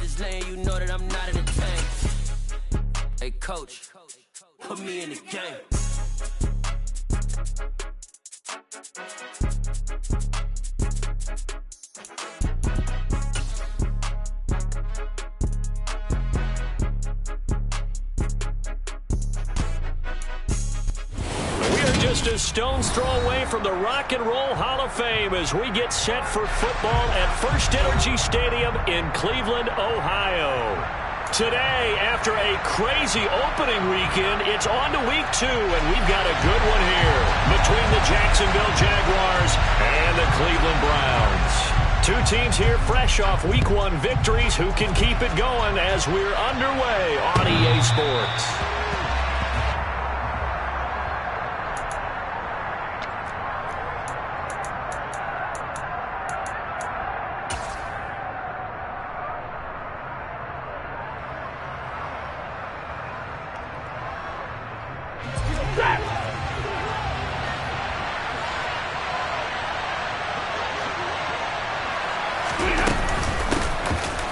this lane, you know that I'm not in a tank. Hey, coach, put me in the game. Just a stone's throw away from the Rock and Roll Hall of Fame as we get set for football at First Energy Stadium in Cleveland, Ohio. Today, after a crazy opening weekend, it's on to week 2, and we've got a good one here between the Jacksonville Jaguars and the Cleveland Browns. Two teams here fresh off week 1 victories who can keep it going as we're underway on EA Sports.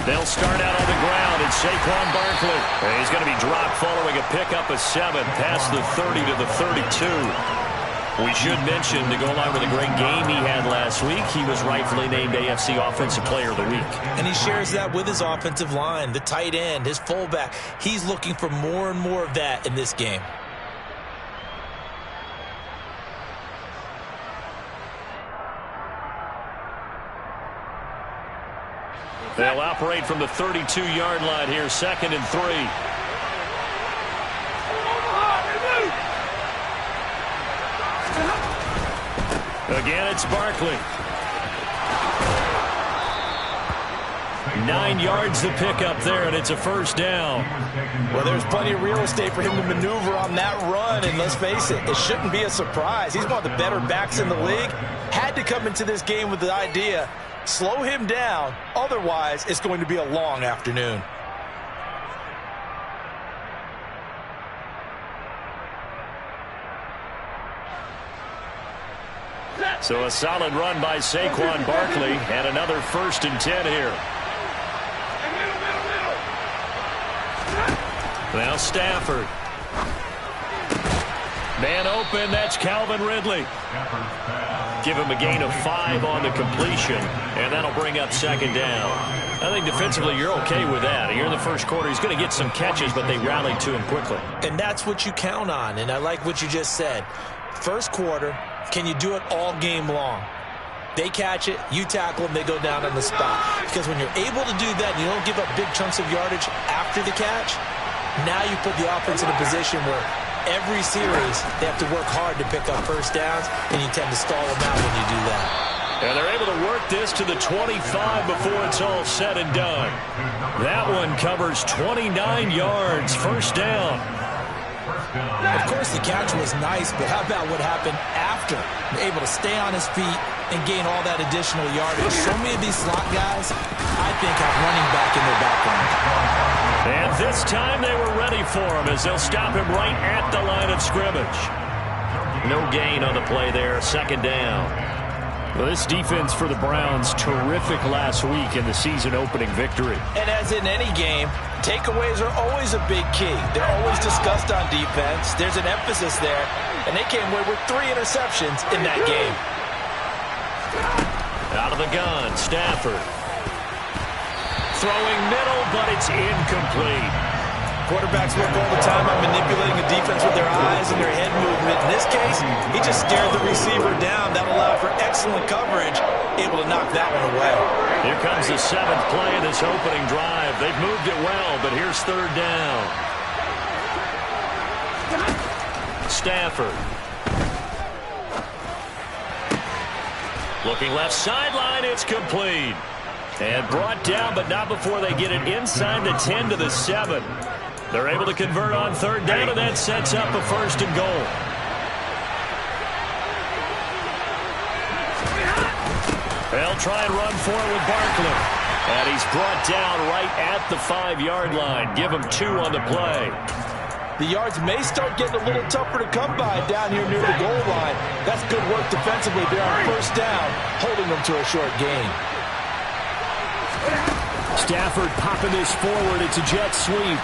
They'll start out on the ground, and Saquon Barkley. He's going to be dropped following a pickup of 7 past the 30 to the 32. We should mention, to go along with a great game he had last week, he was rightfully named AFC Offensive Player of the Week. And he shares that with his offensive line, the tight end, his fullback. He's looking for more and more of that in this game. They'll operate from the 32-yard line here, 2nd and 3. Again, it's Barkley. 9 yards to pick up there, and it's a first down. Well, there's plenty of real estate for him to maneuver on that run, and let's face it, it shouldn't be a surprise. He's one of the better backs in the league. Had to come into this game with the idea, slow him down, otherwise it's going to be a long afternoon. So a solid run by Saquon Barkley, and another 1st and 10 here. Now Stafford. Man open, that's Calvin Ridley. Give him a gain of 5 on the completion, and that'll bring up 2nd down. I think defensively you're okay with that. Here in the first quarter, he's going to get some catches, but they rallied to him quickly. And that's what you count on, and I like what you just said. First quarter, can you do it all game long? They catch it, you tackle them, they go down on the spot. Because when you're able to do that and you don't give up big chunks of yardage after the catch, now you put the offense in a position where every series they have to work hard to pick up first downs, and you tend to stall them out when you do that. And they're able to work this to the 25 before it's all said and done. That one covers 29 yards, first down. Of course, the catch was nice, but how about what happened after? Able to stay on his feet and gain all that additional yardage. So many of these slot guys, I think, have running back in their background. And this time they were ready for him as they'll stop him right at the line of scrimmage. No gain on the play there, 2nd down. Well, this defense for the Browns, terrific last week in the season-opening victory. And as in any game, takeaways are always a big key. They're always discussed on defense. There's an emphasis there, and they came away with 3 interceptions in that game. Out of the gun, Stafford. Throwing middle, but it's incomplete. Quarterbacks work all the time on manipulating the defense with their eyes and their head movement. In this case, he just stared the receiver down. That allowed for excellent coverage, able to knock that one away. Here comes the 7th play of this opening drive. They've moved it well, but here's 3rd down. Stafford. Looking left sideline, it's complete. And brought down, but not before they get it inside the 10 to the 7. They're able to convert on 3rd down, and that sets up a 1st and goal. They'll try and run for it with Barkley. And he's brought down right at the 5-yard line. Give him 2 on the play. The yards may start getting a little tougher to come by down here near the goal line. That's good work defensively there on 1st down, holding them to a short gain. Stafford popping this forward. It's a jet sweep.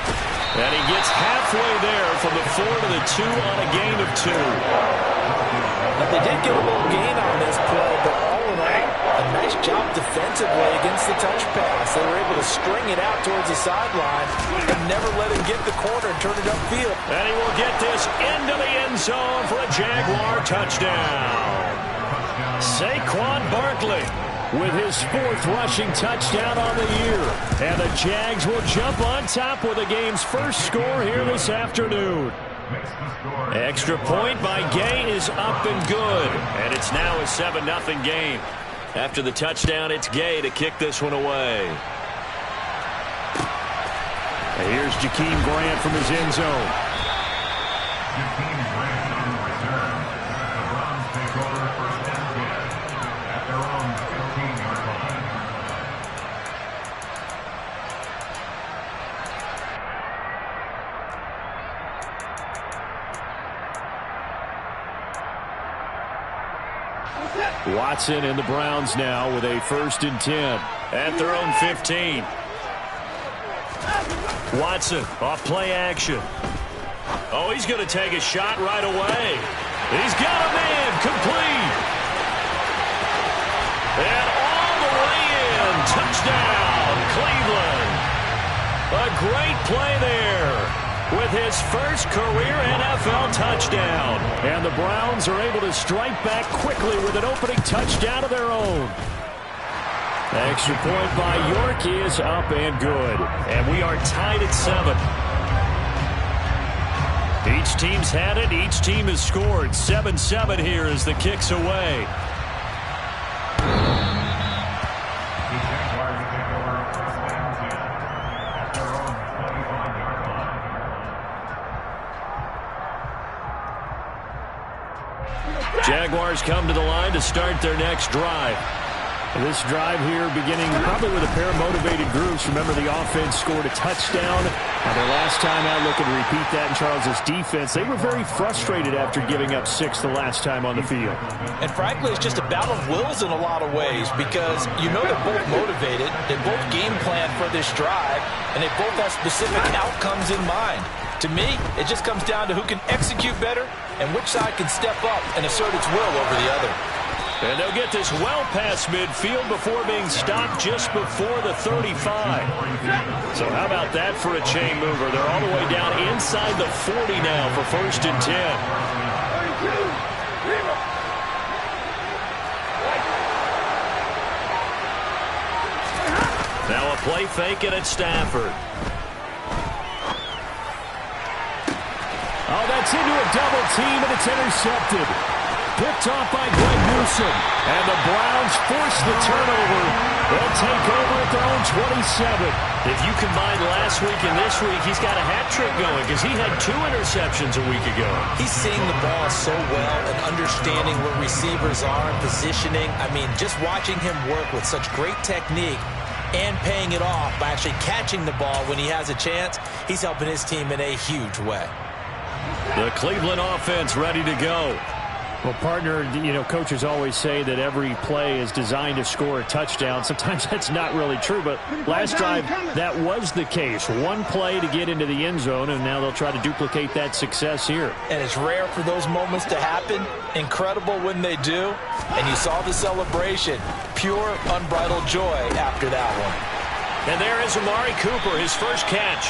And he gets halfway there from the 4 to the 2 on a gain of 2. Now, they did get a little gain on this play, but all in all, a nice job defensively against the touch pass. They were able to string it out towards the sideline and never let him get the corner and turn it upfield. And he will get this into the end zone for a Jaguar touchdown. Saquon Barkley with his 4th rushing touchdown on the year. And the Jags will jump on top with the game's first score here this afternoon. Extra point by Gay is up and good. And it's now a 7-0 game. After the touchdown, it's Gay to kick this one away. And here's Jakeem Grant from his end zone. Watson and the Browns now with a 1st and 10 at their own 15. Watson off play action. Oh, he's going to take a shot right away. He's got a man complete. And all the way in. Touchdown, Cleveland. A great play there with his first career NFL touchdown. And the Browns are able to strike back quickly with an opening touchdown of their own. Extra point by York is up and good. And we are tied at 7. Each team's had it. Each team has scored. 7-7 here as the kick's away. Jaguars come to the line to start their next drive. This drive here beginning probably with a pair of motivated groups. Remember, the offense scored a touchdown. Their last time out, looking to repeat that in Charles' defense. They were very frustrated after giving up 6 the last time on the field. And frankly, it's just a battle of wills in a lot of ways because you know they're both motivated. They both game plan for this drive, and they both have specific outcomes in mind. To me, it just comes down to who can execute better and which side can step up and assert its will over the other. And they'll get this well past midfield before being stopped just before the 35. So how about that for a chain mover? They're all the way down inside the 40 now for 1st and 10. Now a play fake it at Stafford. Oh, that's into a double team, and it's intercepted. Picked off by Greg Newsom. And the Browns force the turnover. They'll take over at their own 27. If you combine last week and this week, he's got a hat trick going because he had 2 interceptions a week ago. He's seeing the ball so well and understanding where receivers are and positioning. I mean, just watching him work with such great technique and paying it off by actually catching the ball when he has a chance, he's helping his team in a huge way. The Cleveland offense ready to go. Well, partner, coaches always say that every play is designed to score a touchdown. Sometimes that's not really true, but last drive, that was the case. One play to get into the end zone, and now they'll try to duplicate that success here. And it's rare for those moments to happen. Incredible when they do. And you saw the celebration. Pure, unbridled joy after that one. And there is Amari Cooper, his first catch.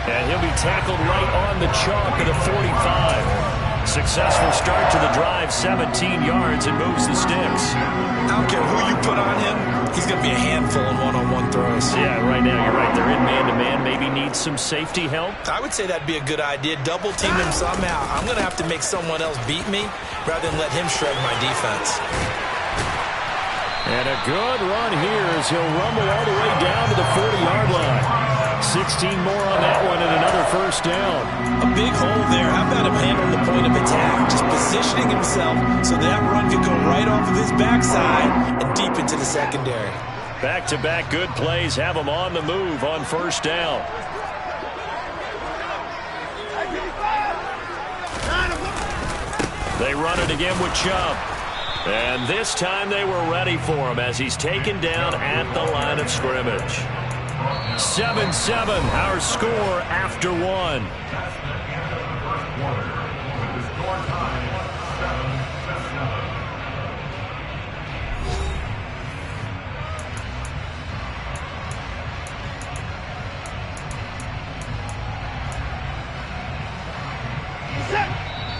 And he'll be tackled right on the chalk at the 45. Successful start to the drive, 17 yards, and moves the sticks. I don't care who you put on him, he's going to be a handful in one-on-one throws. Yeah, right now you're right. They're in man-to-man. Maybe needs some safety help. I would say that'd be a good idea. Double team him somehow. I'm going to have to make someone else beat me rather than let him shred my defense. And a good run here as he'll rumble all the way down to the 40-yard line. 16 more on that one and another first down. A big hole there. How about him handling the point of attack? Just positioning himself so that run could go right off of his backside and deep into the secondary. Back-to-back good plays have him on the move on first down. They run it again with Chubb. And this time they were ready for him as he's taken down at the line of scrimmage. 7-7, our score after one.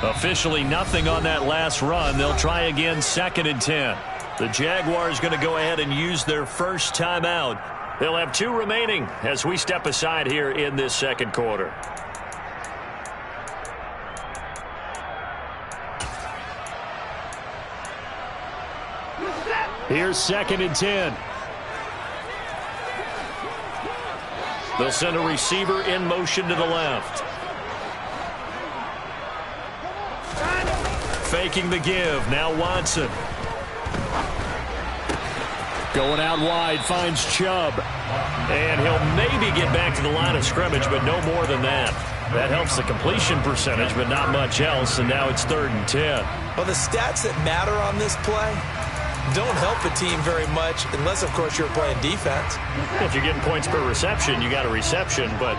Officially nothing on that last run. They'll try again 2nd and 10. The Jaguars going to go ahead and use their first timeout. They'll have 2 remaining as we step aside here in this second quarter. Here's 2nd and 10. They'll send a receiver in motion to the left. Faking the give. Now Watson. Going out wide, finds Chubb. And he'll maybe get back to the line of scrimmage, but no more than that. That helps the completion percentage, but not much else, and now it's 3rd and 10. Well, the stats that matter on this play don't help a team very much unless, of course, you're playing defense. If you're getting points per reception, you got a reception, but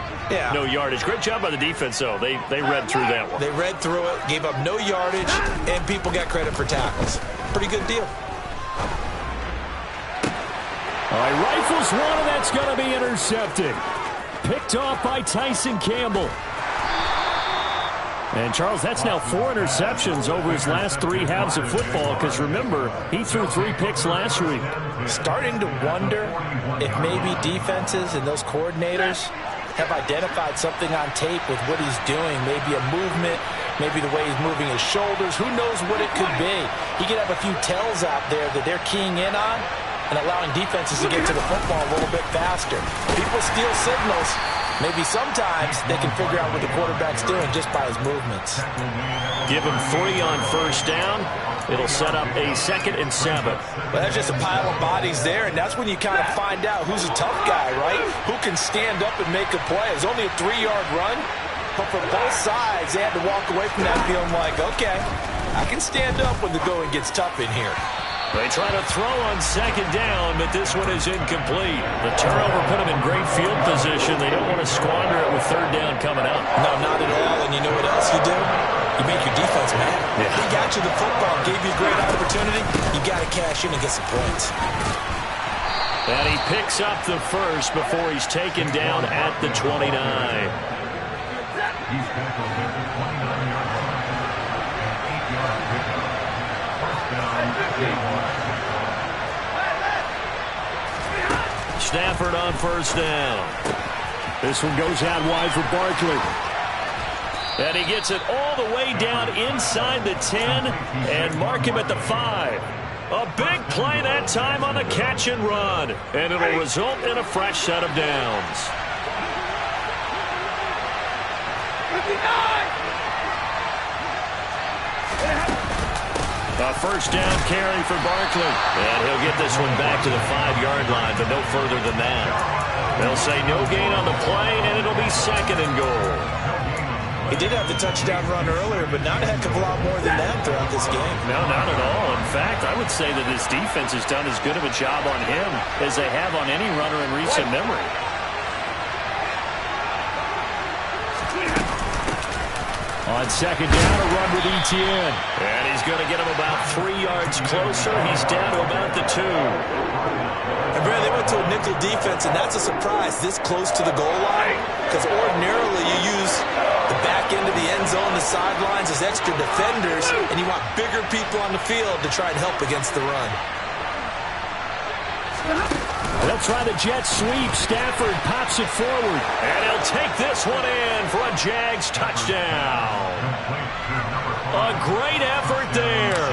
no yardage. Great job by the defense, though. They read through that one. They read through it, gave up no yardage, and people got credit for tackles. Pretty good deal. All right, rifles one, and that's going to be intercepted. Picked off by Tyson Campbell. And, Charles, that's now 4 interceptions over his last 3 halves of football because, remember, he threw 3 picks last week. Starting to wonder if maybe defenses and those coordinators have identified something on tape with what he's doing, maybe a movement, maybe the way he's moving his shoulders. Who knows what it could be? He could have a few tells out there that they're keying in on and allowing defenses to get to the football a little bit faster. People steal signals. Maybe sometimes they can figure out what the quarterback's doing just by his movements. Give him 3 on first down. It'll set up a 2nd and 7. Well, that's just a pile of bodies there, and that's when you kind of find out who's a tough guy, right? Who can stand up and make a play. It was only a 3-yard run, but for both sides, they had to walk away from that feeling like, okay, I can stand up when the going gets tough in here. They try to throw on 2nd down, but this one is incomplete. The turnover put them in great field position. They don't want to squander it with 3rd down coming up. No, not at all. And you know what else you do? You make your defense mad. Yeah. He got you the football, gave you a great opportunity. You got to cash in and get some points. And he picks up the first before he's taken down at the 29. Stafford on first down. This one goes out wide for Barkley. And he gets it all the way down inside the 10 and mark him at the 5. A big play that time on the catch and run. And it'll result in a fresh set of downs. 59! A first down carry for Barkley. And he'll get this one back to the 5-yard line, but no further than that. They'll say no gain on the play, and it'll be 2nd and goal. He did have the touchdown run earlier, but not a heck of a lot more than that throughout this game. No, not at all. In fact, I would say that this defense has done as good of a job on him as they have on any runner in recent memory. On 2nd down, a run with Etienne. And he's going to get him about 3 yards closer. He's down to about the 2. And Brad, they went to a nickel defense, and that's a surprise this close to the goal line, because ordinarily you use the back end of the end zone, the sidelines as extra defenders, and you want bigger people on the field to try and help against the run. They'll try the jet sweep. Stafford pops it forward. And he'll take this one in for a Jags touchdown. A great effort there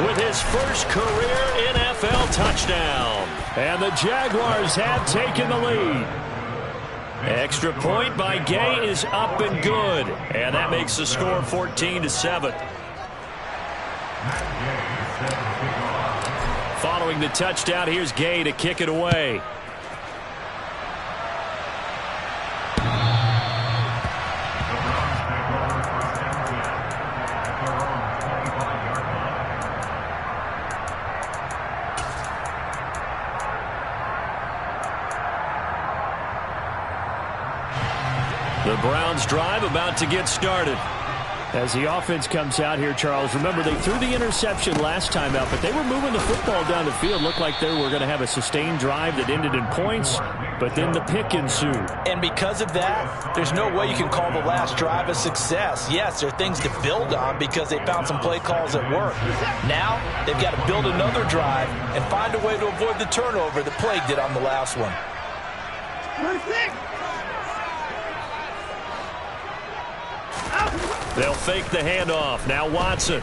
with his first career NFL touchdown. And the Jaguars have taken the lead. Extra point by Gay is up and good. And that makes the score 14-7. Following the touchdown, here's Gay to kick it away. The Browns drive about to get started. As the offense comes out here, Charles, remember they threw the interception last time out, but they were moving the football down the field. Looked like they were going to have a sustained drive that ended in points, but then the pick ensued. And because of that, there's no way you can call the last drive a success. Yes, there are things to build on because they found some play calls that work. Now, they've got to build another drive and find a way to avoid the turnover that plagued it on the last one. They'll fake the handoff. Now Watson.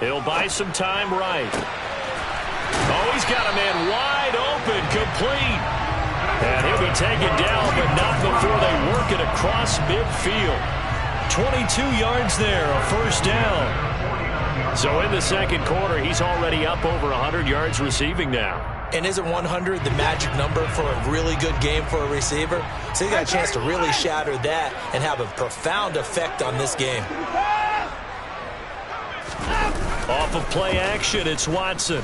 He'll buy some time right. Oh, he's got a man wide open, complete. And he'll be taken down, but not before they work it across midfield. 22 yards there, a first down. So in the second quarter, he's already up over 100 yards receiving now. And isn't 100 the magic number for a really good game for a receiver? So he got a chance to really shatter that and have a profound effect on this game. Off of play action, it's Watson.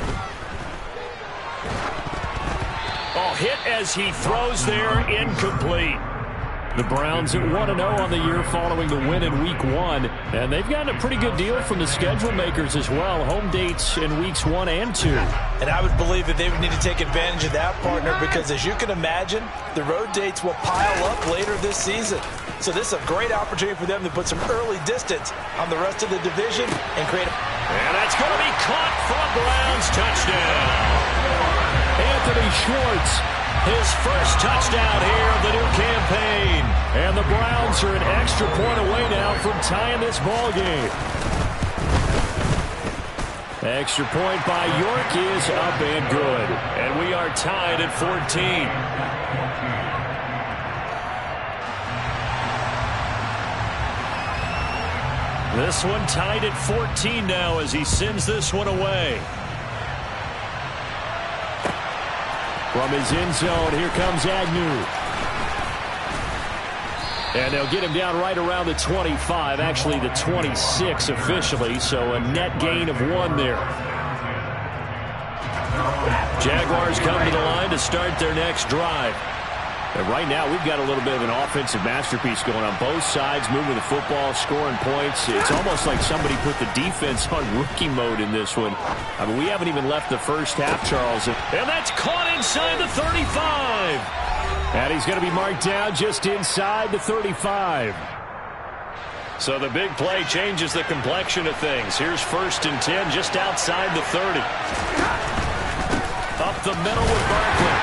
Oh, hit as he throws there, incomplete. The Browns at 1-0 on the year following the win in Week 1. And they've gotten a pretty good deal from the schedule makers as well. Home dates in Weeks 1 and 2. And I would believe that they would need to take advantage of that, partner, because as you can imagine, the road dates will pile up later this season. So this is a great opportunity for them to put some early distance on the rest of the division and create a... And that's going to be caught for a Browns touchdown. Anthony Schwartz, his first touchdown here of the new campaign. And the Browns are an extra point away now from tying this ball game. Extra point by York is up and good. And we are tied at 14. This one tied at 14 now as he sends this one away. From his end zone, here comes Agnew. And they'll get him down right around the 25, actually the 26 officially, so a net gain of 1 there. Jaguars come to the line to start their next drive. And right now, we've got a little bit of an offensive masterpiece going on both sides, moving the football, scoring points. It's almost like somebody put the defense on rookie mode in this one. I mean, we haven't even left the first half, Charles. And that's caught inside the 35. And he's going to be marked down just inside the 35. So the big play changes the complexion of things. Here's 1st and 10 just outside the 30. Up the middle with Barkley.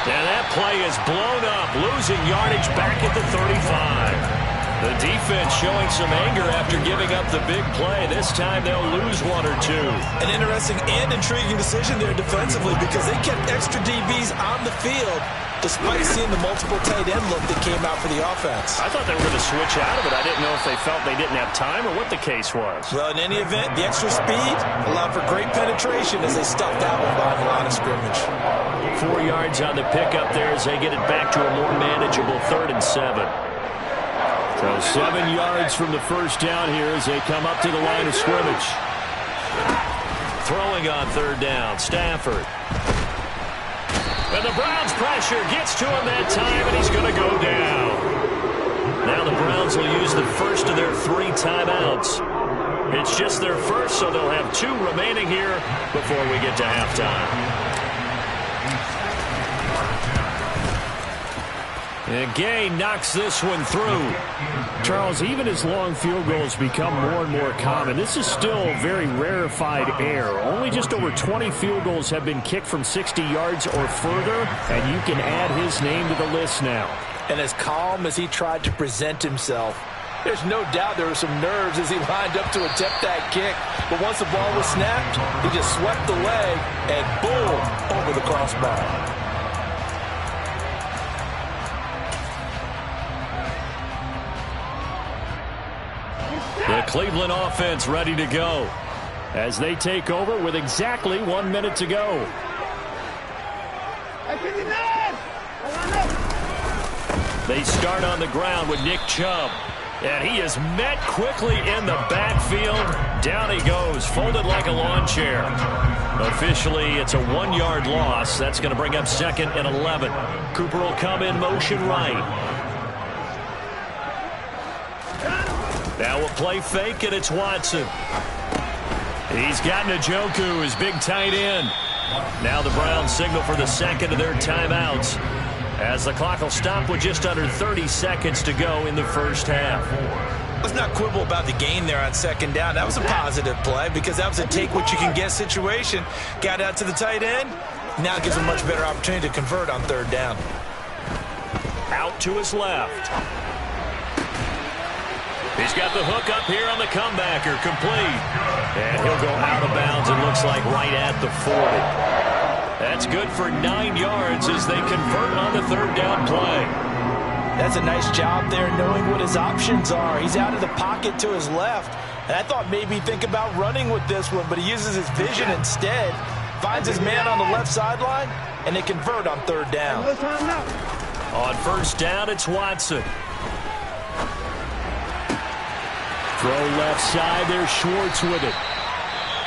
And that play is blown up, losing yardage back at the 35. The defense showing some anger after giving up the big play. This time they'll lose 1 or 2. An interesting and intriguing decision there defensively because they kept extra DBs on the field despite seeing the multiple tight end look that came out for the offense. I thought they were going to switch out of it. I didn't know if they felt they didn't have time or what the case was. Well, in any event, the extra speed allowed for great penetration as they stuffed that one behind the line of scrimmage. 4 yards on the pickup there as they get it back to a more manageable 3rd and 7. So 7 yards from the first down here as they come up to the line of scrimmage. Throwing on 3rd down, Stafford. And the Browns pressure gets to him that time, and he's going to go down. Now the Browns will use the first of their 3 timeouts. It's just their first, so they'll have 2 remaining here before we get to halftime. And Gay knocks this one through. Charles, even as long field goals become more and more common, this is still very rarefied air. Only just over 20 field goals have been kicked from 60 yards or further, and you can add his name to the list now. And as calm as he tried to present himself, there's no doubt there were some nerves as he lined up to attempt that kick. But once the ball was snapped, he just swept the leg and boom, over the crossbar. The Cleveland offense ready to go as they take over with exactly 1 minute to go. They start on the ground with Nick Chubb. And he is met quickly in the backfield. Down he goes, folded like a lawn chair. Officially, it's a 1-yard loss. That's going to bring up 2nd and 11. Cooper will come in motion right. Now we'll play fake, and it's Watson. He's got Njoku, his big tight end. Now the Browns signal for the second of their timeouts, as the clock will stop with just under 30 seconds to go in the first half. Let's not quibble about the gain there on second down. That was a positive play because that was a take-what-you-can-get situation. Got out to the tight end. Now it gives him a much better opportunity to convert on third down. Out to his left. He's got the hook up here on the comebacker, complete. And he'll go out of bounds, it looks like right at the 40. That's good for 9 yards as they convert on the third down play. That's a nice job there knowing what his options are. He's out of the pocket to his left. And I thought maybe he'd think about running with this one, but he uses his vision instead. Finds his man on the left sideline, and they convert on third down. On first down, it's Watson. Throw left side, there's Schwartz with it.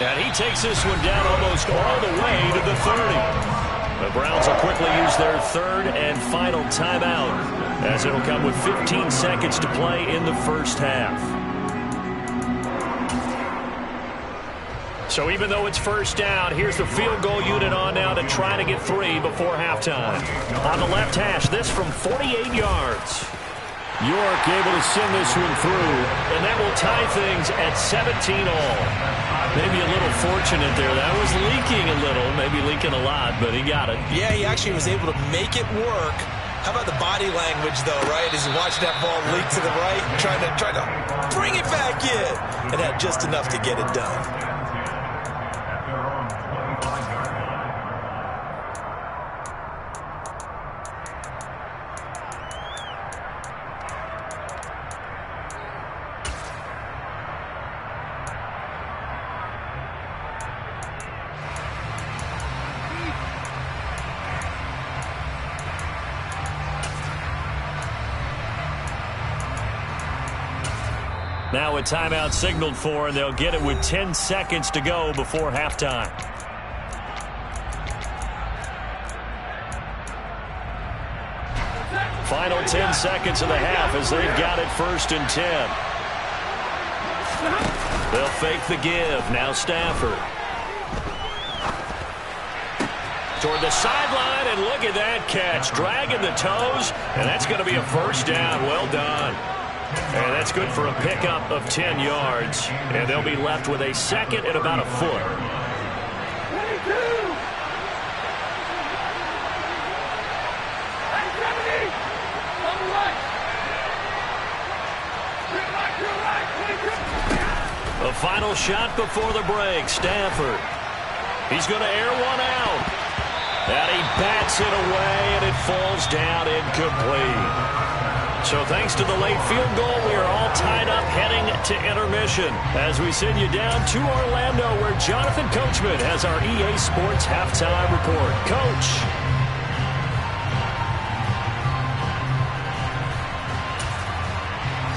And he takes this one down almost all the way to the 30. The Browns will quickly use their third and final timeout, as it'll come with 15 seconds to play in the first half. So even though it's first down, here's the field goal unit on now to try to get 3 before halftime. On the left hash, this from 48 yards. York able to send this one through, and that will tie things at 17 all. Maybe a little fortunate there. That was leaking a little, maybe leaking a lot, but he got it. Yeah, he actually was able to make it work. How about the body language, though, right? As he watched that ball leak to the right, trying to bring it back in, and had just enough to get it done. Now a timeout signaled for, and they'll get it with 10 seconds to go before halftime. Final 10 seconds of the half as they've got it 1st and 10. They'll fake the give. Now Stafford. Toward the sideline, and look at that catch. Dragging the toes, and that's going to be a first down. Well done. And that's good for a pickup of 10 yards. And they'll be left with a second and about a foot. The final shot before the break. Stafford. He's going to air one out. And he bats it away, and it falls down incomplete. So thanks to the late field goal, we are all tied up heading to intermission as we send you down to Orlando, where Jonathan Coachman has our EA Sports halftime report. Coach.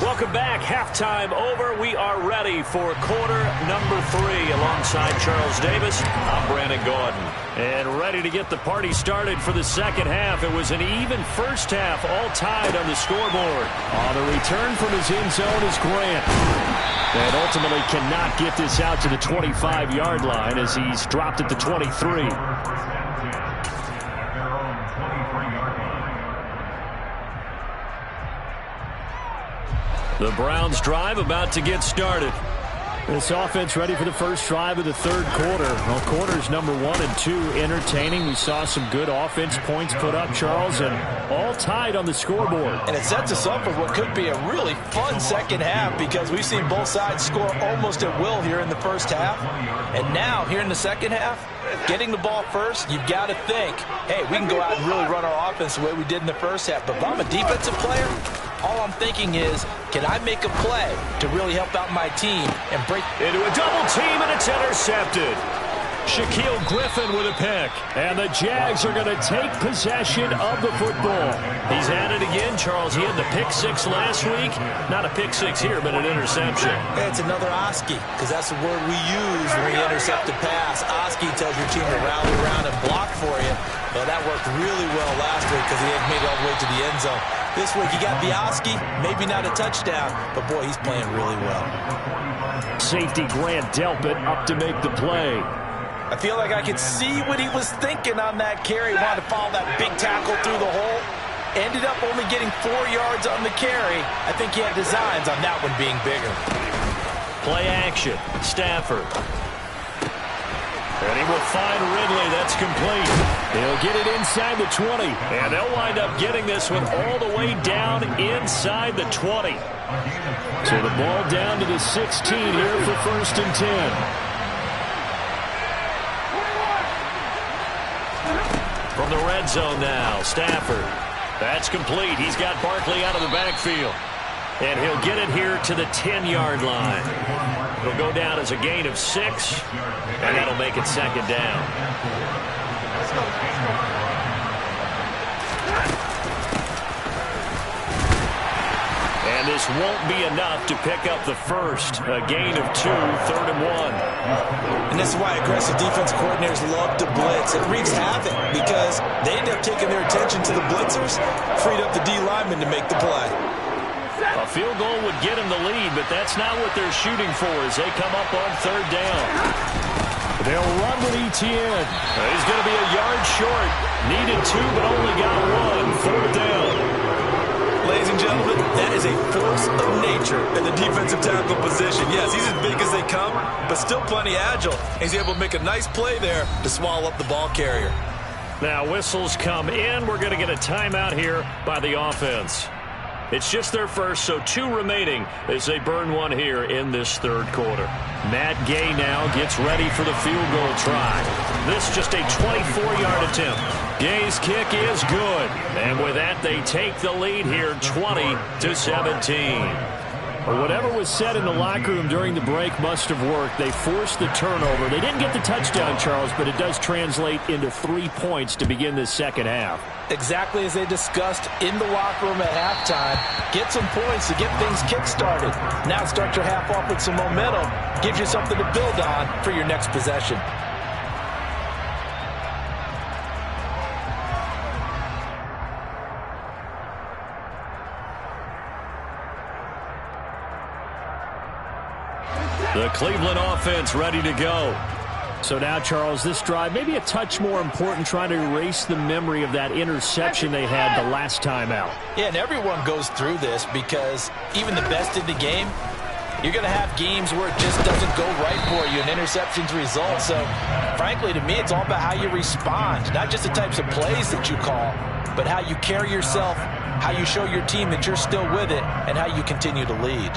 Welcome back. Halftime over. We are ready for quarter number 3 alongside Charles Davis. I'm Brandon Gordon. And ready to get the party started for the second half. It was an even first half, all tied on the scoreboard. On the return from his end zone is Grant. And ultimately cannot get this out to the 25-yard line as he's dropped at the 23. The Browns drive about to get started. This offense ready for the first drive of the third quarter. Well, quarters number 1 and 2 entertaining. We saw some good offense points put up, Charles, and all tied on the scoreboard. And it sets us up for what could be a really fun second half because we've seen both sides score almost at will here in the first half. And now, here in the second half, getting the ball first, you've got to think, hey, we can go out and really run our offense the way we did in the first half. But if I'm a defensive player, all I'm thinking is, can I make a play to really help out my team and break into a double team, and it's intercepted. Shaquille Griffin with a pick. And the Jags are going to take possession of the football. He's at it again, Charles. He had the pick six last week. Not a pick six here, but an interception. It's another Oski, because that's the word we use when we intercept a pass. Oski tells your team to rally around and block for you. Well, that worked really well last week because he had made it all the way to the end zone. This week he got the Oski, maybe not a touchdown, but boy, he's playing really well. Safety Grant Delpit up to make the play. I feel like I could see what he was thinking on that carry. He wanted to follow that big tackle through the hole. Ended up only getting 4 yards on the carry. I think he had designs on that one being bigger. Play action. Stafford. And he will find Ridley. That's complete. He'll get it inside the 20. And they'll wind up getting this one all the way down inside the 20. So the ball down to the 16 here for 1st and 10. From the red zone now, Stafford. That's complete. He's got Barkley out of the backfield. And he'll get it here to the 10-yard line. It'll go down as a gain of 6, and that'll make it 2nd down. And this won't be enough to pick up the first. A gain of 2, 3rd and 1. And this is why aggressive defense coordinators love to blitz. It wreaks havoc because they end up taking their attention to the blitzers, freed up the D lineman to make the play. A field goal would get him the lead, but that's not what they're shooting for as they come up on 3rd down. They'll run with Etienne. He's going to be a yard short. Needed 2, but only got 1. 4th down. Ladies and gentlemen, that is a force of nature in the defensive tackle position. Yes, he's as big as they come, but still plenty agile. He's able to make a nice play there to swallow up the ball carrier. Now whistles come in. We're going to get a timeout here by the offense. It's just their first, so 2 remaining as they burn one here in this 3rd quarter. Matt Gay now gets ready for the field goal try. This just a 24-yard attempt. Gay's kick is good. And with that, they take the lead here 20-17. Well, whatever was said in the locker room during the break must have worked. They forced the turnover. They didn't get the touchdown, Charles, but it does translate into 3 points to begin this 2nd half. Exactly as they discussed in the locker room at halftime. Get some points to get things kick-started. Now start your half off with some momentum. Gives you something to build on for your next possession. The Cleveland offense ready to go. So now, Charles, this drive maybe a touch more important, trying to erase the memory of that interception they had the last time out. Yeah, and everyone goes through this because even the best in the game, you're going to have games where it just doesn't go right for you and interceptions result. So, frankly, to me, it's all about how you respond, not just the types of plays that you call, but how you carry yourself, how you show your team that you're still with it, and how you continue to lead.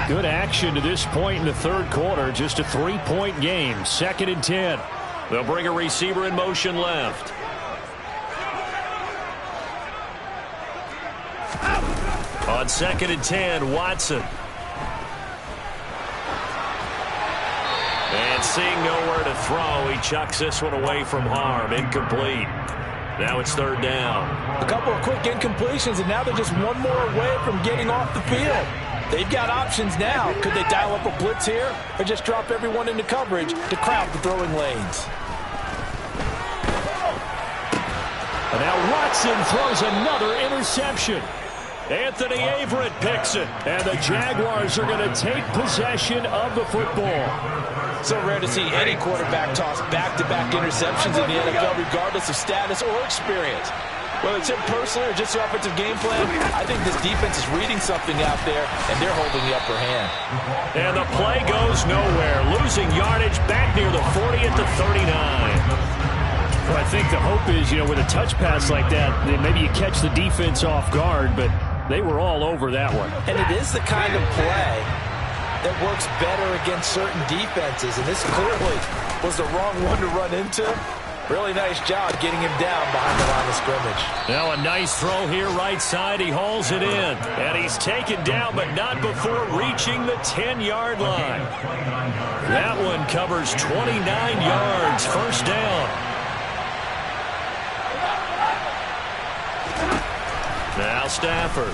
Good action to this point in the 3rd quarter. Just a 3-point game. 2nd and 10. They'll bring a receiver in motion left. On 2nd and 10, Watson. And seeing nowhere to throw, he chucks this one away from harm. Incomplete. Now it's 3rd down. A couple of quick incompletions, and now they're just one more away from getting off the field. They've got options now. Could they dial up a blitz here or just drop everyone into coverage to crowd the throwing lanes? And now Watson throws another interception. Anthony Averett picks it. And the Jaguars are going to take possession of the football. So rare to see any quarterback toss back-to-back interceptions in the NFL, regardless of status or experience. Whether it's him personally or just the offensive game plan, I think this defense is reading something out there, and they're holding the upper hand. And the play goes nowhere. Losing yardage back near the 40 at the 39. Well, I think the hope is, with a touch pass like that, maybe you catch the defense off guard, but they were all over that one. And it is the kind of play that works better against certain defenses, and this clearly was the wrong one to run into. Really nice job getting him down behind the line of scrimmage. Now a nice throw here right side. He hauls it in. And he's taken down, but not before reaching the 10-yard line. That one covers 29 yards. First down. Now Stafford.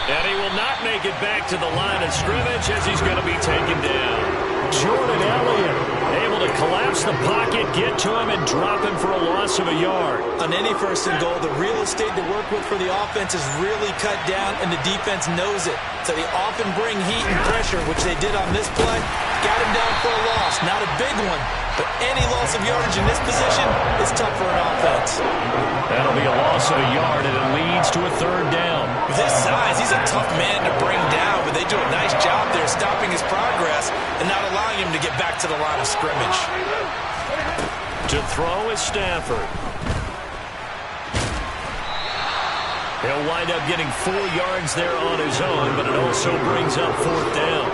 And he will not make it back to the line of scrimmage as he's going to be taken down. Jordan Elliott able to collapse the pocket, get to him, and drop him for a loss of a yard. On any first and goal, the real estate to work with for the offense is really cut down, and the defense knows it. So they often bring heat and pressure, which they did on this play. Got him down for a loss. Not a big one, but any loss of yardage in this position is tough for an offense. That'll be a loss of a yard, and it leads to a third down. With his size, he's a tough man to bring down, but they do a nice job there stopping his progress and not allowing him to get back to the line of scrimmage. To throw is Stafford. He'll wind up getting 4 yards there on his own, but it also brings up fourth down.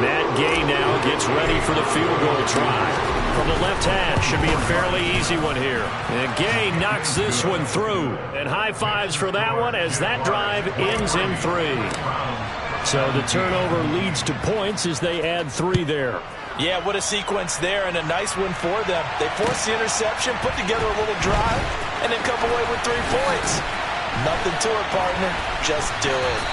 Matt Gay now gets ready for the field goal try. From the left hash, should be a fairly easy one here. And Gay knocks this one through. And high fives for that one as that drive ends in 3. So the turnover leads to points as they add 3 there. Yeah, what a sequence there, and a nice one for them. They force the interception, put together a little drive, and then come away with 3 points. Nothing to it, partner. Just do it.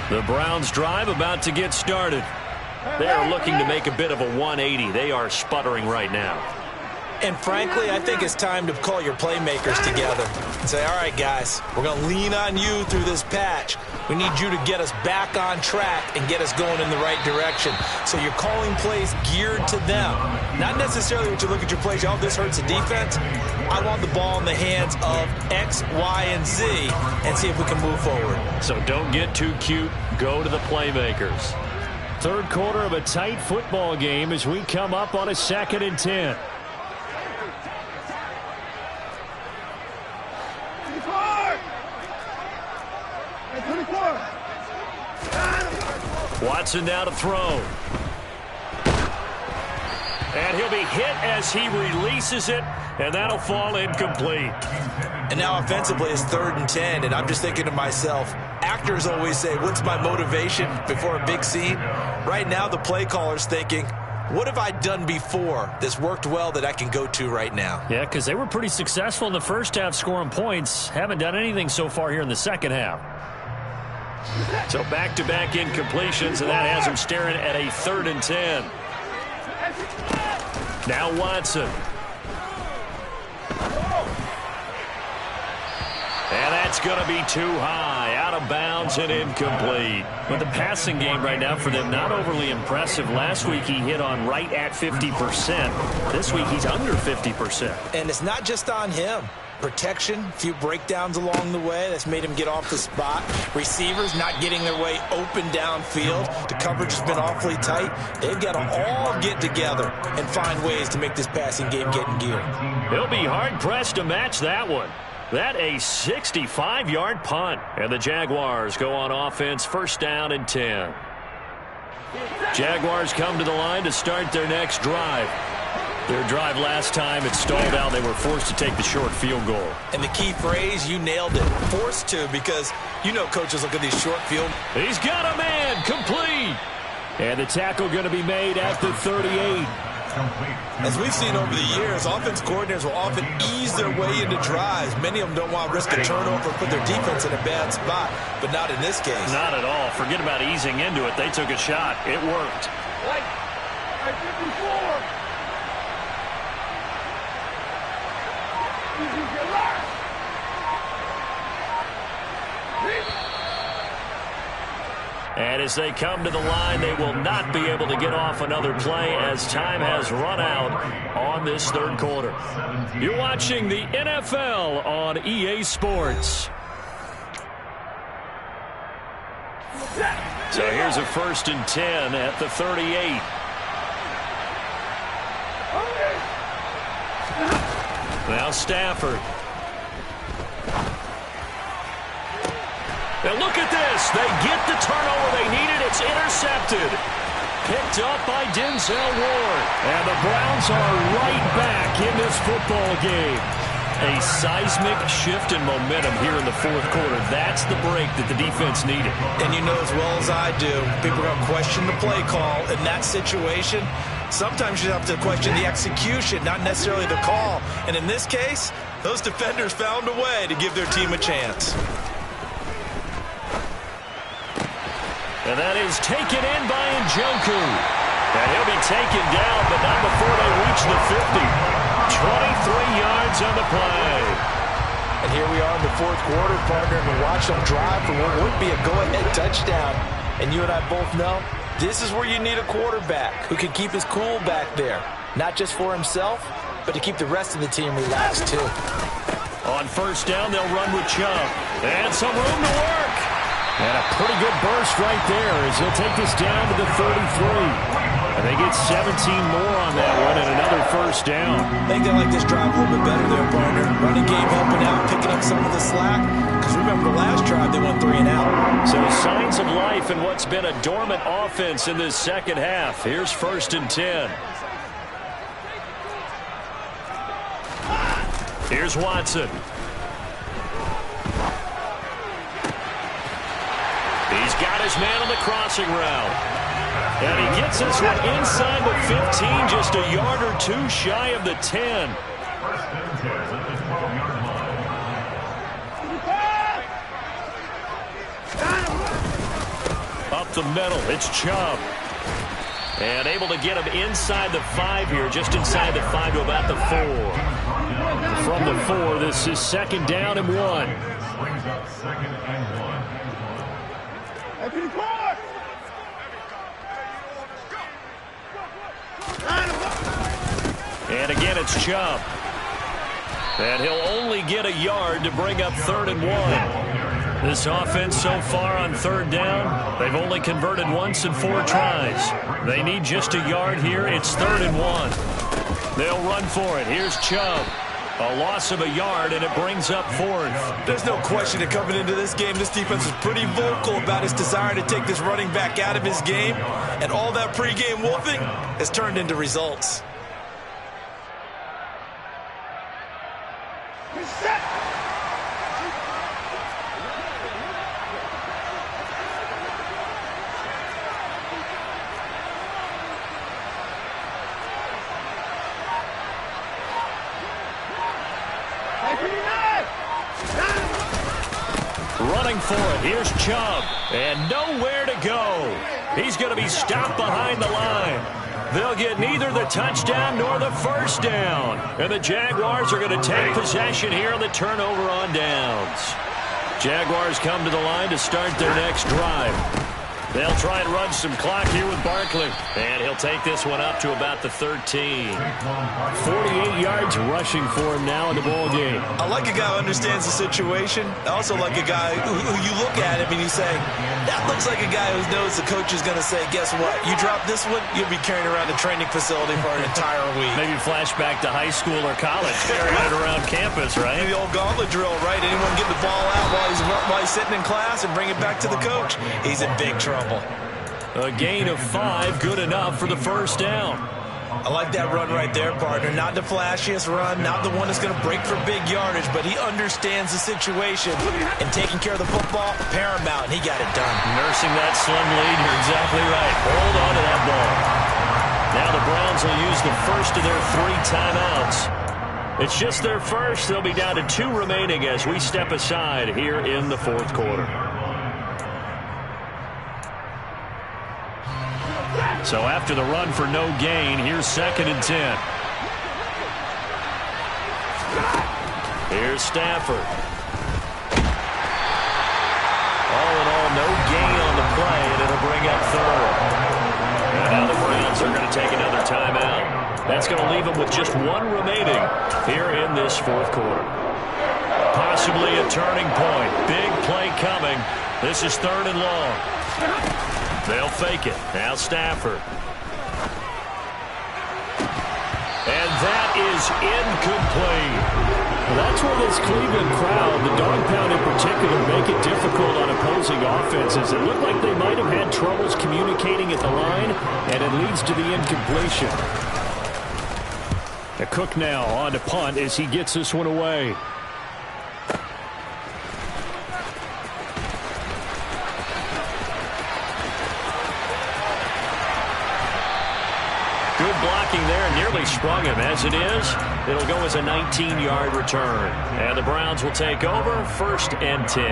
The Browns drive about to get started. They are looking to make a bit of a 180. They are sputtering right now. And frankly, I think it's time to call your playmakers together and say, all right, guys, we're going to lean on you through this patch. We need you to get us back on track and get us going in the right direction. So you're calling plays geared to them. Not necessarily when you look at your plays, oh, this hurts the defense. I want the ball in the hands of X, Y, and Z and see if we can move forward. So don't get too cute. Go to the playmakers. Third quarter of a tight football game as we come up on a 2nd and 10. Watson now to throw. And he'll be hit as he releases it, and that'll fall incomplete. And now offensively it's 3rd and 10, and I'm just thinking to myself, actors always say, what's my motivation before a big scene? Right now the play caller's thinking, what have I done before that's worked well that I can go to right now? Yeah, because they were pretty successful in the first half scoring points. Haven't done anything so far here in the second half. So back-to-back incompletions, and that has him staring at a 3rd and 10. Now Watson. And that's going to be too high, out of bounds and incomplete. But the passing game right now for them, not overly impressive. Last week he hit on right at 50%. This week he's under 50%. And it's not just on him. Protection, a few breakdowns along the way. That's made him get off the spot. Receivers not getting their way open downfield. The coverage has been awfully tight. They've got to all get together and find ways to make this passing game get in gear. He'll be hard-pressed to match that one. That a 65-yard punt. And the Jaguars go on offense, 1st down and 10. Jaguars come to the line to start their next drive. Their drive last time, it stalled out. They were forced to take the short field goal. And the key phrase, you nailed it. Forced to, because you know coaches look at these short field. He's got a man, complete. And the tackle going to be made at the 38. As we've seen over the years, offense coordinators will often ease their way into drives. Many of them don't want to risk a turnover or put their defense in a bad spot, but not in this case. Not at all. Forget about easing into it. They took a shot. It worked. Like 54. And as they come to the line, they will not be able to get off another play as time has run out on this 3rd quarter. You're watching the NFL on EA Sports. So here's a 1st and 10 at the 38. Now Stafford. And look at this. They get the turnover they needed. It's intercepted. Picked up by Denzel Ward. And the Browns are right back in this football game. A seismic shift in momentum here in the fourth quarter. That's the break that the defense needed. And you know as well as I do, people are going to question the play call in that situation. Sometimes you have to question the execution, not necessarily the call. And in this case, those defenders found a way to give their team a chance. And that is taken in by Njoku. And he'll be taken down, but not before they reach the 50. 23 yards on the play. And here we are in the fourth quarter, partner, and we watch them drive for what would be a go-ahead touchdown. And you and I both know this is where you need a quarterback who can keep his cool back there. Not just for himself, but to keep the rest of the team relaxed too. On 1st down, they'll run with Chubb. And some room to work. And a pretty good burst right there as he'll take this down to the 33. And they get 17 more on that one and another 1st down. I think they like this drive a little bit better there, partner. Running game helping out, picking up some of the slack. Because remember the last drive, they went 3 and out. So signs of life in what's been a dormant offense in this second half. Here's 1st and 10. Here's Watson. He's got his man on the crossing route. And he gets this one inside the 15, just a yard or two shy of the 10. Up the middle, it's Chubb. And able to get him inside the 5 here, just inside the 5 to about the 4. From the 4, this is 2nd down and 1. Brings up 2nd and 1. And again, it's Chubb. And he'll only get a yard to bring up 3rd and 1. This offense so far on 3rd down, they've only converted once in 4 tries. They need just a yard here. It's 3rd and 1. They'll run for it. Here's Chubb. A loss of a yard, and it brings up 4th. There's no question that coming into this game, this defense is pretty vocal about his desire to take this running back out of his game. And all that pregame wolfing has turned into results. Running for it. Here's Chubb. And nowhere to go. He's going to be stopped behind the line. They'll get neither the touchdown nor the 1st down. And the Jaguars are going to take possession here on the turnover on downs. Jaguars come to the line to start their next drive. They'll try and run some clock here with Barkley. And he'll take this one up to about the 13. 48 yards rushing for him now in the ball game. I like a guy who understands the situation. I also like a guy who you look at him and you say, that looks like a guy who knows the coach is going to say, guess what? You drop this one, you'll be carrying around the training facility for an entire week. Maybe flashback to high school or college, carrying it around campus, right? Maybe the old gauntlet drill, right? Anyone get the ball out while he's sitting in class and bring it back to the coach? He's in big trouble. A gain of 5, good enough for the 1st down. I like that run right there, partner. Not the flashiest run, not the one that's going to break for big yardage, but he understands the situation, and taking care of the football, paramount, and he got it done. Nursing that slim lead, you're exactly right. Hold on to that ball. Now the Browns will use the first of their 3 timeouts. It's just their first. They'll be down to 2 remaining as we step aside here in the 4th quarter. So after the run for no gain, here's 2nd and 10. Here's Stafford. All in all, no gain on the play, and it'll bring up 3rd. And now the Browns are going to take another timeout. That's going to leave them with just 1 remaining here in this 4th quarter. Possibly a turning point. Big play coming. This is 3rd and long. They'll fake it. Now Stafford. And that is incomplete. That's where this Cleveland crowd, the dog pound in particular, make it difficult on opposing offenses. It looked like they might have had troubles communicating at the line, and it leads to the incompletion. The Cook now on to punt as he gets this one away. Good blocking there, nearly sprung him. As it is, it'll go as a 19-yard return. And the Browns will take over, 1st and 10.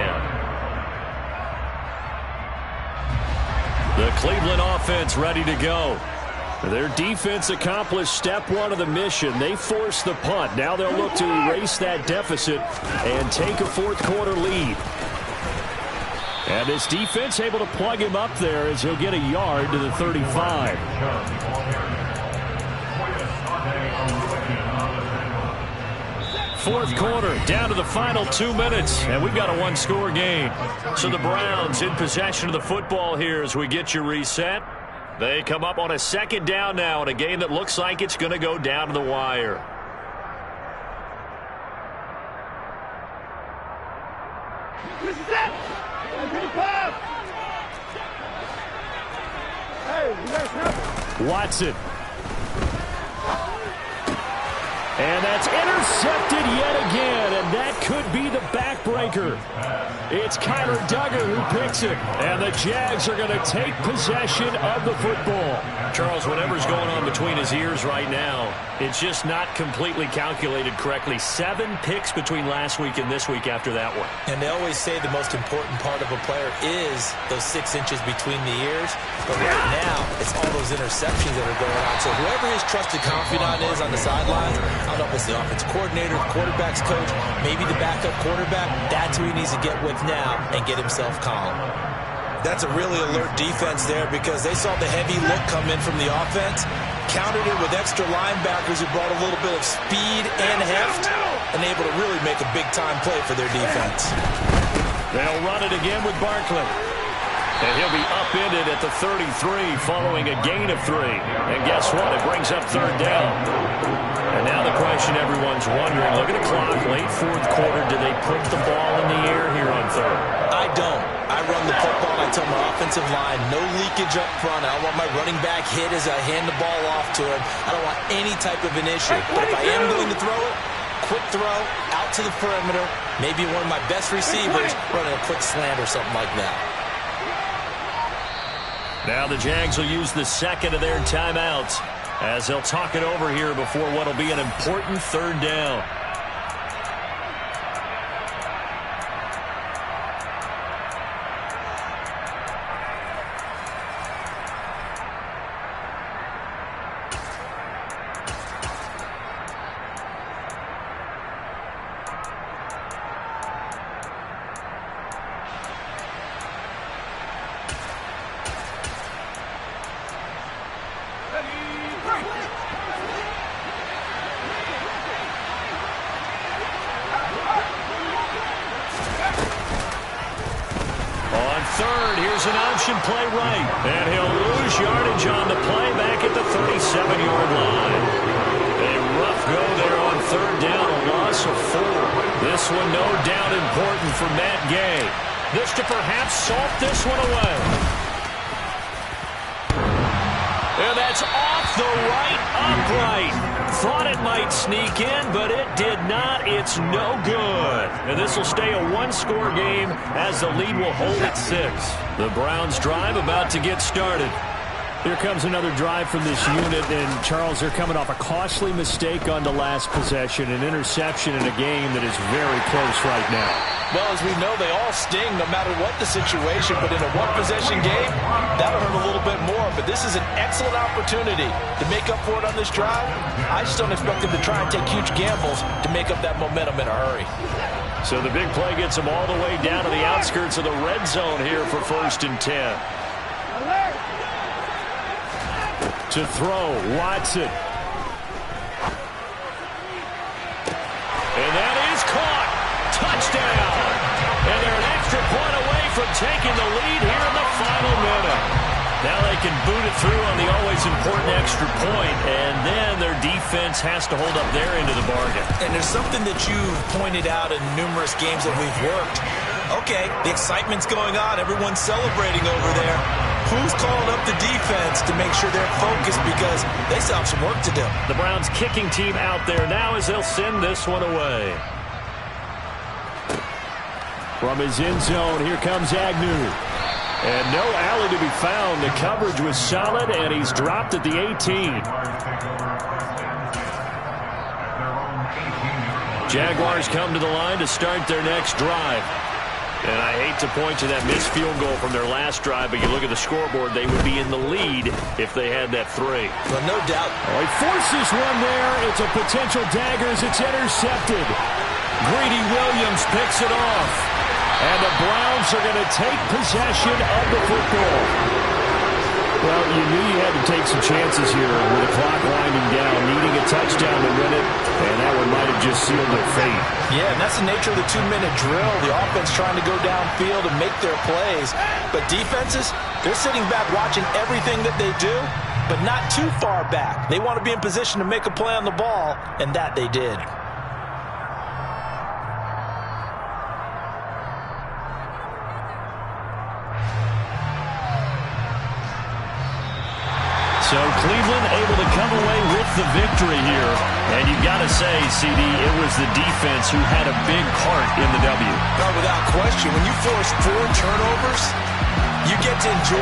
The Cleveland offense ready to go. Their defense accomplished step one of the mission. They forced the punt. Now they'll look to erase that deficit and take a fourth-quarter lead. And this defense able to plug him up there as he'll get a yard to the 35. Fourth quarter, down to the final 2 minutes, and we've got a one-score game. So the Browns in possession of the football here as we get your reset. They come up on a 2nd down now in a game that looks like it's going to go down to the wire. Watson. And that's intercepted yet again, and that could be the backbreaker. It's Kyler Duggar who picks it, and the Jags are going to take possession of the football. Charles, whatever's going on between his ears right now, it's just not completely calculated correctly. 7 picks between last week and this week after that one. And they always say the most important part of a player is those 6 inches between the ears. But right now, it's all those interceptions that are going on. So whoever his trusted confidant is on the sidelines, I don't know if it's the offensive coordinator, the quarterback's coach, maybe the backup quarterback, that's who he needs to get with now and get himself calm. That's a really alert defense there because they saw the heavy look come in from the offense, countered it with extra linebackers who brought a little bit of speed and heft, and able to really make a big-time play for their defense. They'll run it again with Barkley. And he'll be upended at the 33 following a gain of 3. And guess what? It brings up 3rd down. And now the question everyone's wondering, look at the clock, late 4th quarter, do they put the ball in the air here on 3rd? I don't. I run the football. I tell my offensive line, no leakage up front. I don't want my running back hit as I hand the ball off to him. I don't want any type of an issue. But if I am going to throw it, quick throw, out to the perimeter, maybe one of my best receivers running a quick slant or something like that. Now the Jags will use the 2nd of their timeouts as they'll talk it over here before what will be an important 3rd down. Here's an option play right. And he'll lose yardage on the play back at the 37-yard line. A rough go there on 3rd down, a loss of 4. This one no doubt important for Matt Gay. This to perhaps salt this one away. And that's off the right upright. Thought it might sneak in, but it did not. It's no good. And this will stay a one-score game as the lead will hold at 6. The Browns drive about to get started. Here comes another drive from this unit, and Charles, they're coming off a costly mistake on the last possession, an interception in a game that is very close right now. Well, as we know, they all sting no matter what the situation, but in a one-possession game, that'll hurt a little bit more. But this is an excellent opportunity to make up for it on this drive. I just don't expect them to try and take huge gambles to make up that momentum in a hurry. So the big play gets them all the way down to the outskirts of the red zone here for 1st and 10. To throw, Watson. And that is caught. Touchdown. And they're an extra point away from taking the lead here in the final minute. Now they can boot it through on the always important extra point, and then their defense has to hold up their end of the bargain. And there's something that you've pointed out in numerous games that we've worked. Okay, the excitement's going on. Everyone's celebrating over there. Who's calling up the defense to make sure they're focused, because they still have some work to do? The Browns kicking team out there now as they'll send this one away. From his end zone, here comes Agnew. And no alley to be found. The coverage was solid, and he's dropped at the 18. Jaguars come to the line to start their next drive. And I hate to point to that missed field goal from their last drive, but you look at the scoreboard, they would be in the lead if they had that 3. Well, no doubt. Oh, he forces one there. It's a potential dagger as it's intercepted. Greedy Williams picks it off. And the Browns are going to take possession of the football. Well, you knew you had to take some chances here with the clock winding down, needing a touchdown to win it, and that one might have just sealed their fate. Yeah, and that's the nature of the 2-minute drill. The offense trying to go downfield and make their plays. But defenses, they're sitting back watching everything that they do, but not too far back. They want to be in position to make a play on the ball, and that they did. So Cleveland able to come away with the victory here. And you've got to say, CD, it was the defense who had a big part in the W. No, without question. When you force 4 turnovers, you get to enjoy